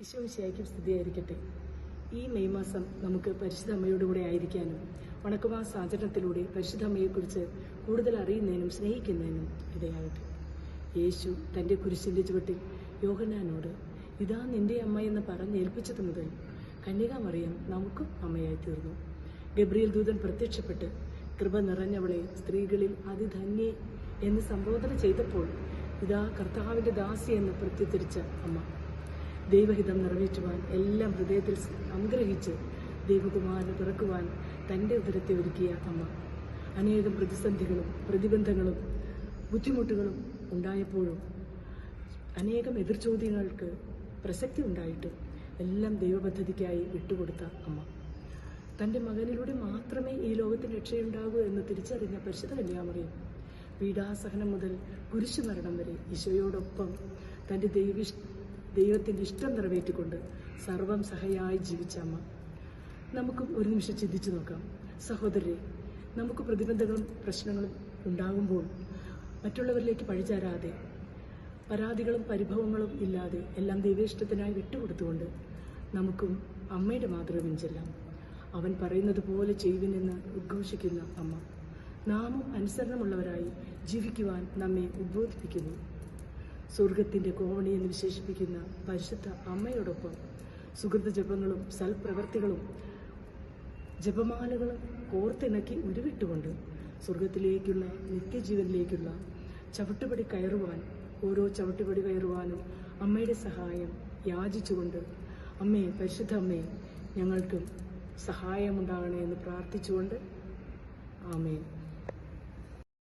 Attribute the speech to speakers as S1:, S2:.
S1: ഈശോമിശിഹായ്ക്കും സ്തുതിയായിരിക്കട്ടെ. ഈ മെയ് മാസം നമുക്ക് പരിശുദ്ധ അമ്മയോട് കൂടെ ആയിരിക്കാനും വണക്കമാസ ആചരണത്തിലൂടെ പരിശുദ്ധ അമ്മയെക്കുറിച്ച് കൂടുതൽ അറിയുന്നതിനും സ്നേഹിക്കുന്നതിനും ഇടയാകട്ടെ. യേശു തൻ്റെ കുരിശിൻ്റെ ചുവട്ടിൽ യോഹന്നാനോട് ഇതാ നിന്റെ അമ്മ എന്ന് പറഞ്ഞേൽപ്പിച്ചത് മുതൽ കന്യകാമറിയം നമുക്കും അമ്മയായി തീർന്നു. ഗബ്രിയേൽ ദൂതൻ പ്രത്യക്ഷപ്പെട്ട് കൃപ നിറഞ്ഞവളെ സ്ത്രീകളിൽ അതിധന്യെ എന്ന് സംബോധന ചെയ്തപ്പോൾ ഇതാ കർത്താവിൻ്റെ ദാസി എന്ന് പ്രത്യുദ്ധരിച്ച അമ്മ. ദൈവഹിതം നിറവേറ്റുവാൻ എല്ലാം ഹൃദയത്തിൽ സംഗ്രഹിച്ച് ദൈവകുമാരന് പിറക്കുവാൻ തൻ്റെ ഉദരത്തെ ഒരുക്കിയ അമ്മ. അനേകം പ്രതിസന്ധികളും പ്രതിബന്ധങ്ങളും ബുദ്ധിമുട്ടുകളും ഉണ്ടായപ്പോഴും അനേകം എതിർചോദ്യങ്ങൾക്ക് പ്രസക്തി ഉണ്ടായിട്ടും എല്ലാം ദൈവപദ്ധതിക്കായി വിട്ടുകൊടുത്ത അമ്മ. തൻ്റെ മകനിലൂടെ മാത്രമേ ഈ ലോകത്തിന് രക്ഷയുണ്ടാകൂ എന്ന് തിരിച്ചറിഞ്ഞ പരിശുദ്ധ കന്യാമറിയം പീഡാസഹനം മുതൽ കുരിശുമരണം വരെ ഈശോയോടൊപ്പം തൻ്റെ ദൈവത്തിൻ്റെ ഇഷ്ടം നിറവേറ്റിക്കൊണ്ട് സർവം സഹയായി ജീവിച്ച അമ്മ. നമുക്കും ഒരു നിമിഷം ചിന്തിച്ചു നോക്കാം. സഹോദരരെ, നമുക്ക് പ്രതിബന്ധങ്ങളും പ്രശ്നങ്ങളും ഉണ്ടാകുമ്പോൾ മറ്റുള്ളവരിലേക്ക് പഴിചാരാതെ പരാതികളും പരിഭവങ്ങളും ഇല്ലാതെ എല്ലാം ദൈവേഷ്ടത്തിനായി വിട്ടുകൊടുത്തുകൊണ്ട് നമുക്കും അമ്മയുടെ മാതൃക പിഞ്ചെല്ലാം. അവൻ പറയുന്നത് പോലെ ചെയ്യുവിനെന്ന് ഉദ്ഘോഷിക്കുന്ന അമ്മ നാമും അനുസരണമുള്ളവരായി ജീവിക്കുവാൻ നമ്മെ ഉദ്ബോധിപ്പിക്കുന്നു. സ്വർഗത്തിൻ്റെ കോവണി എന്ന് വിശേഷിപ്പിക്കുന്ന പരിശുദ്ധ അമ്മയോടൊപ്പം സുഹൃത ജപങ്ങളും സൽപ്രവർത്തികളും ജപമാലകളും കോർത്തിണക്കി ഉരുവിട്ടുകൊണ്ട് സ്വർഗത്തിലേക്കുള്ള നിത്യജീവനിലേക്കുള്ള ചവിട്ടുപടി കയറുവാൻ ഓരോ ചവിട്ടുപടി കയറുവാനും അമ്മയുടെ സഹായം യാചിച്ചുകൊണ്ട് അമ്മയെ പരിശുദ്ധ അമ്മയെ ഞങ്ങൾക്കും സഹായമുണ്ടാകണേ എന്ന് പ്രാർത്ഥിച്ചുകൊണ്ട് ആമേൻ.